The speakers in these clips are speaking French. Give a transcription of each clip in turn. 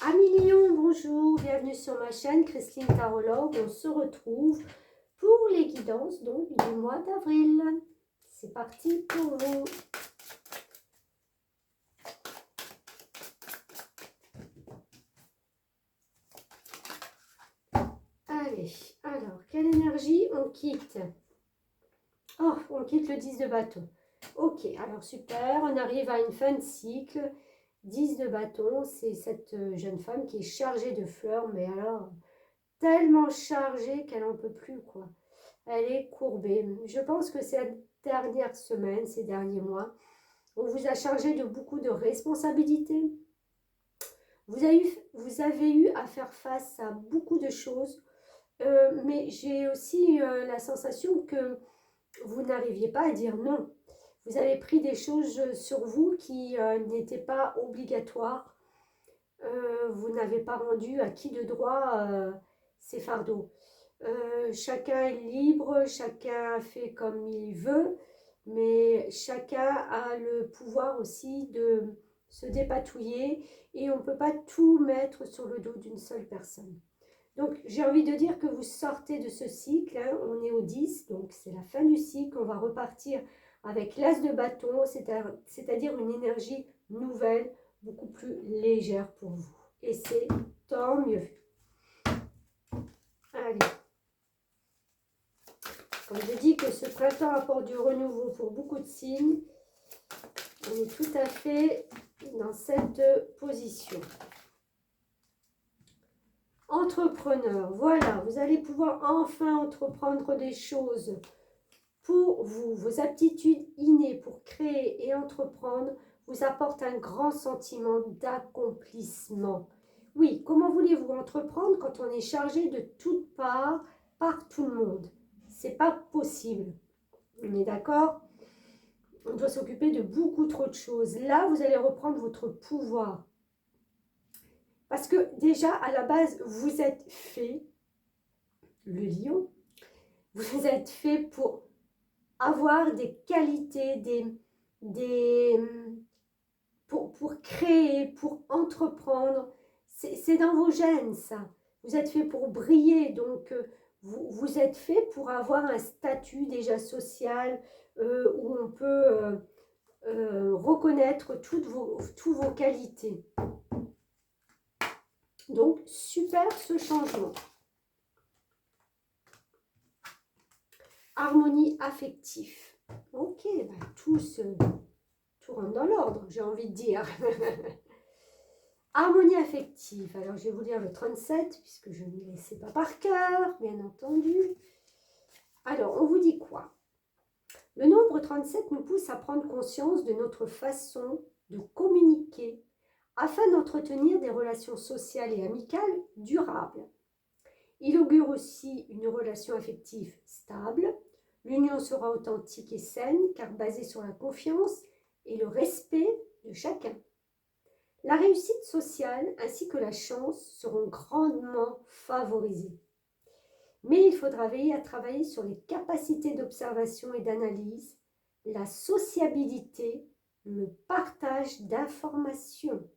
Amis Lion, bonjour, bienvenue sur ma chaîne Christine Tarologue. On se retrouve pour les guidances donc du mois d'avril. C'est parti pour vous. Allez, alors, quelle énergie on quitte? Oh, on quitte le 10 de bâton. Ok, alors super, on arrive à une fin de cycle. 10 de bâton, c'est cette jeune femme qui est chargée de fleurs, mais alors tellement chargée qu'elle n'en peut plus, quoi. Elle est courbée. Je pense que cette dernière semaine, ces derniers mois, on vous a chargé de beaucoup de responsabilités. Vous avez eu à faire face à beaucoup de choses, mais j'ai aussi la sensation que vous n'arriviez pas à dire non. Vous avez pris des choses sur vous qui n'étaient pas obligatoires. Vous n'avez pas rendu à qui de droit ces fardeaux. Chacun est libre, chacun fait comme il veut, mais chacun a le pouvoir aussi de se dépatouiller et on ne peut pas tout mettre sur le dos d'une seule personne. Donc j'ai envie de dire que vous sortez de ce cycle, hein, on est au 10, donc c'est la fin du cycle, on va repartir avec l'as de bâton, c'est-à-dire une énergie nouvelle, beaucoup plus légère pour vous. Et c'est tant mieux. Allez. Comme je dis que ce printemps apporte du renouveau pour beaucoup de signes, on est tout à fait dans cette position. Entrepreneur, voilà, vous allez pouvoir enfin entreprendre des choses pour vous. Vos aptitudes innées pour créer et entreprendre vous apportent un grand sentiment d'accomplissement. Oui, comment voulez-vous entreprendre quand on est chargé de toutes parts par tout le monde? C'est pas possible. On est d'accord? On doit s'occuper de beaucoup trop de choses. Là, vous allez reprendre votre pouvoir. Parce que déjà, à la base, vous êtes fait, le lion, vous êtes fait pour avoir des qualités, pour créer, pour entreprendre. C'est dans vos gènes, ça. Vous êtes fait pour briller, donc vous êtes fait pour avoir un statut déjà social où on peut reconnaître toutes vos qualités. Donc, super ce changement. Harmonie affective. Ok, bah, tout rentre dans l'ordre, j'ai envie de dire. Harmonie affective. Alors, je vais vous lire le 37, puisque je ne le sais pas par cœur, bien entendu. Alors, on vous dit quoi? Le nombre 37 nous pousse à prendre conscience de notre façon de communiquer afin d'entretenir des relations sociales et amicales durables. Il augure aussi une relation affective stable. L'union sera authentique et saine car basée sur la confiance et le respect de chacun. La réussite sociale ainsi que la chance seront grandement favorisées. Mais il faudra veiller à travailler sur les capacités d'observation et d'analyse, la sociabilité, le partage d'informations.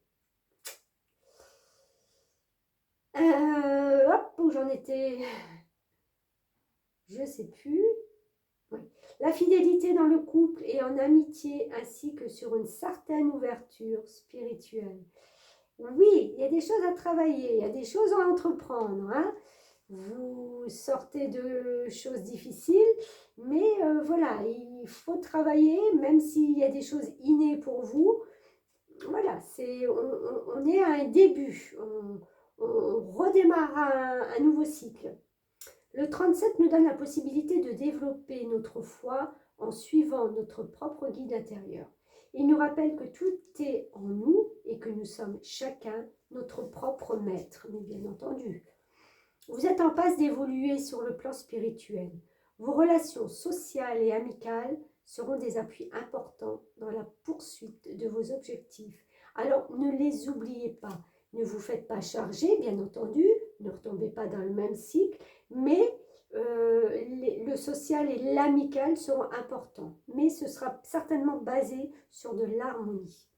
Hop, où j'en étais? Je ne sais plus. Oui. La fidélité dans le couple et en amitié, ainsi que sur une certaine ouverture spirituelle. Oui, il y a des choses à travailler, il y a des choses à entreprendre. Hein. Vous sortez de choses difficiles, mais voilà, il faut travailler, même s'il y a des choses innées pour vous. Voilà, on est à un début, on redémarre un nouveau cycle. Le 37 nous donne la possibilité de développer notre foi en suivant notre propre guide intérieur. Il nous rappelle que tout est en nous et que nous sommes chacun notre propre maître, mais bien entendu. Vous êtes en passe d'évoluer sur le plan spirituel. Vos relations sociales et amicales seront des appuis importants dans la poursuite de vos objectifs. Alors ne les oubliez pas. Ne vous faites pas charger, bien entendu, ne retombez pas dans le même cycle, mais le social et l'amical seront importants. Mais ce sera certainement basé sur de l'harmonie.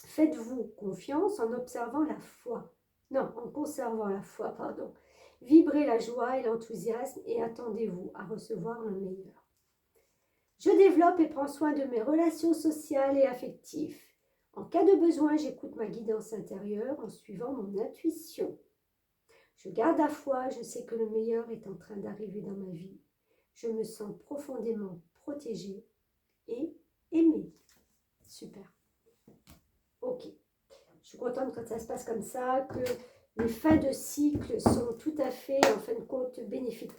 Faites-vous confiance en observant la foi. Non, en conservant la foi, pardon. Vibrez la joie et l'enthousiasme et attendez-vous à recevoir le meilleur. Je développe et prends soin de mes relations sociales et affectives. En cas de besoin, j'écoute ma guidance intérieure en suivant mon intuition. Je garde la foi, je sais que le meilleur est en train d'arriver dans ma vie. Je me sens profondément protégée et aimée. Super. Ok. Je suis contente quand ça se passe comme ça, que les fins de cycle sont tout à fait, en fin de compte, bénéfiques.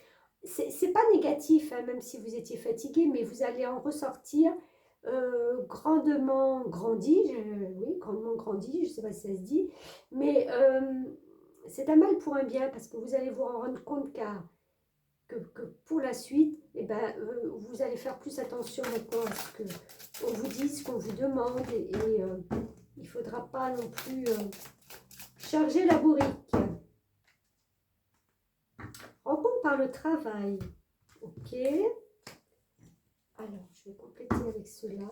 C'est pas négatif, hein, même si vous étiez fatigué, mais vous allez en ressortir grandement grandi. Oui, grandement grandi, je ne sais pas si ça se dit, mais c'est un mal pour un bien, parce que vous allez vous rendre compte que pour la suite, eh ben, vous allez faire plus attention maintenant à ce qu'on vous dit, ce qu'on vous demande, et il ne faudra pas non plus charger la bourrique. Rencontre par le travail. Ok. Alors, je vais compléter avec cela.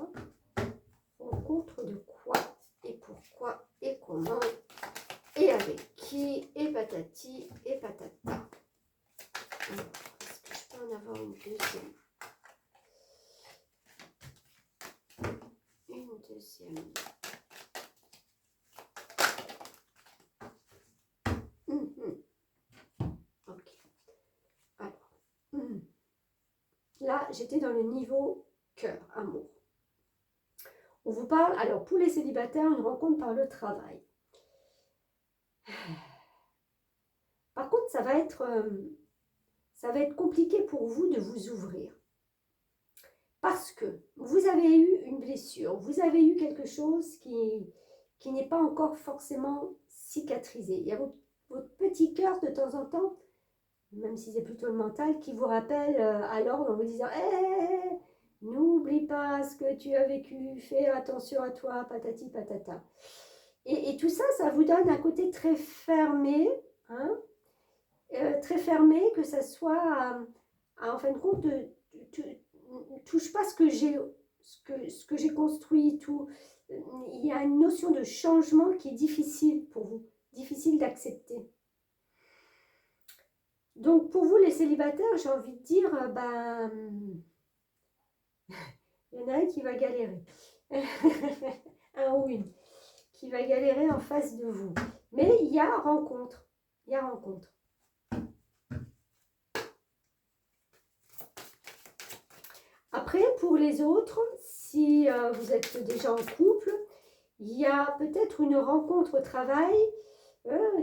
Rencontre de quoi et pourquoi et comment et avec qui et patati et patata. Alors, est-ce que je peux en avoir une deuxième? Une deuxième. Ok. Alors, là, j'étais dans le niveau cœur, amour. On vous parle, alors pour les célibataires, une rencontre par le travail. Par contre, ça va être compliqué pour vous de vous ouvrir. Parce que vous avez eu une blessure, vous avez eu quelque chose qui n'est pas encore forcément cicatrisé. Il y a votre petit cœur de temps en temps, même si c'est plutôt le mental, qui vous rappelle à l'ordre en vous disant hey, n'oublie pas ce que tu as vécu, fais attention à toi, patati patata. Et tout ça, ça vous donne un côté très fermé, hein, très fermé, que ça soit, en fin de compte, touche pas ce que j'ai construit, tout. Il y a une notion de changement qui est difficile pour vous, difficile d'accepter. Donc pour vous les célibataires, j'ai envie de dire, il y en a un qui va galérer, un ou une qui va galérer en face de vous. Mais il y a rencontre, il y a rencontre. Après, pour les autres, si vous êtes déjà en couple, il y a peut-être une rencontre au travail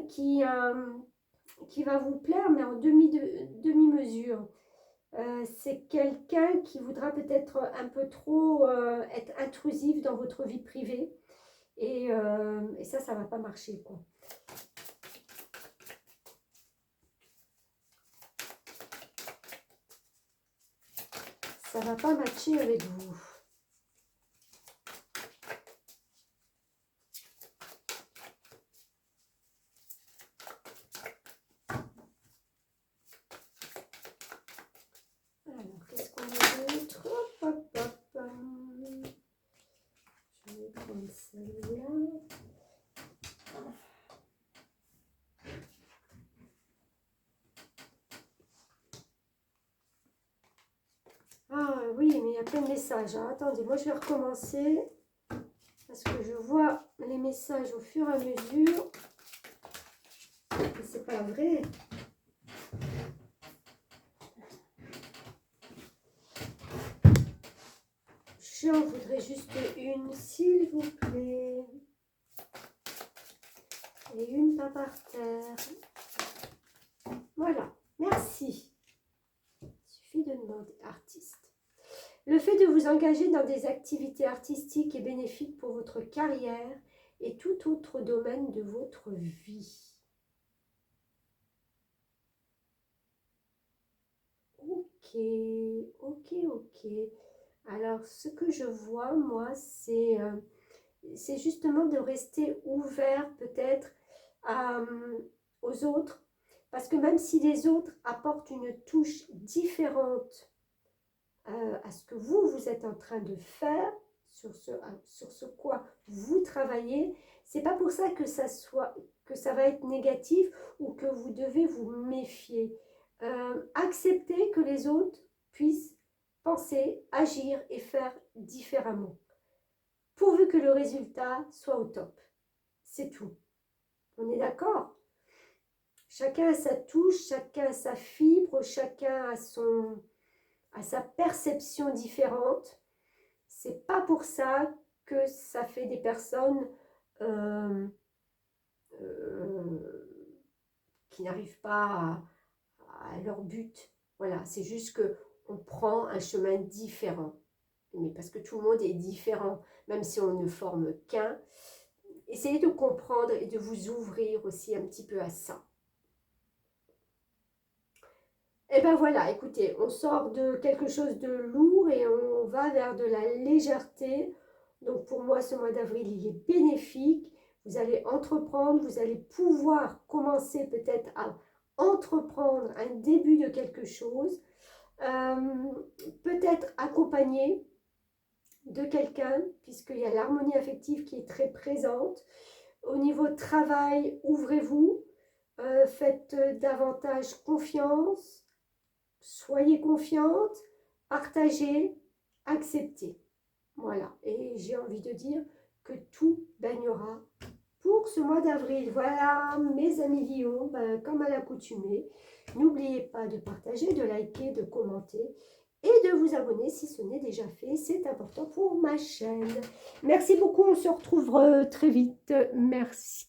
qui va vous plaire, mais en demi-mesure. C'est quelqu'un qui voudra peut-être un peu trop être intrusif dans votre vie privée. Et ça ne va pas marcher, quoi. Ça ne va pas matcher avec vous. Alors, qu'est-ce qu'on a d'autre? Hop, hop, hop. Je vais prendre celle-là. Ah oui, mais il y a plein de messages. Hein. Attendez, moi je vais recommencer. Parce que je vois les messages au fur et à mesure. Et c'est pas vrai. J'en voudrais juste une, s'il vous plaît. Et une pas par terre. Voilà, merci. Il suffit de demander. Artiste. Le fait de vous engager dans des activités artistiques est bénéfique pour votre carrière et tout autre domaine de votre vie. Ok, ok, ok. Alors, ce que je vois, moi, c'est justement de rester ouvert peut-être aux autres. Parce que même si les autres apportent une touche différente à ce que vous êtes en train de faire, sur ce quoi vous travaillez. C'est pas pour ça que ça va être négatif ou que vous devez vous méfier. Acceptez que les autres puissent penser, agir et faire différemment, pourvu que le résultat soit au top. C'est tout. On est d'accord? Chacun a sa touche, chacun a sa fibre, chacun a sa perception différente. C'est pas pour ça que ça fait des personnes qui n'arrivent pas à leur but. Voilà, c'est juste que on prend un chemin différent. Mais parce que tout le monde est différent, même si on ne forme qu'un. Essayez de comprendre et de vous ouvrir aussi un petit peu à ça. Et ben voilà, écoutez, on sort de quelque chose de lourd et on va vers de la légèreté. Donc pour moi, ce mois d'avril, il est bénéfique. Vous allez entreprendre, vous allez pouvoir commencer peut-être à entreprendre un début de quelque chose. Peut-être accompagné de quelqu'un, puisqu'il y a l'harmonie affective qui est très présente. Au niveau travail, ouvrez-vous, faites davantage confiance. Soyez confiante, partagez, acceptez. Voilà, et j'ai envie de dire que tout baignera pour ce mois d'avril. Voilà, mes amis Lions, comme à l'accoutumée, n'oubliez pas de partager, de liker, de commenter et de vous abonner si ce n'est déjà fait. C'est important pour ma chaîne. Merci beaucoup, on se retrouve très vite. Merci.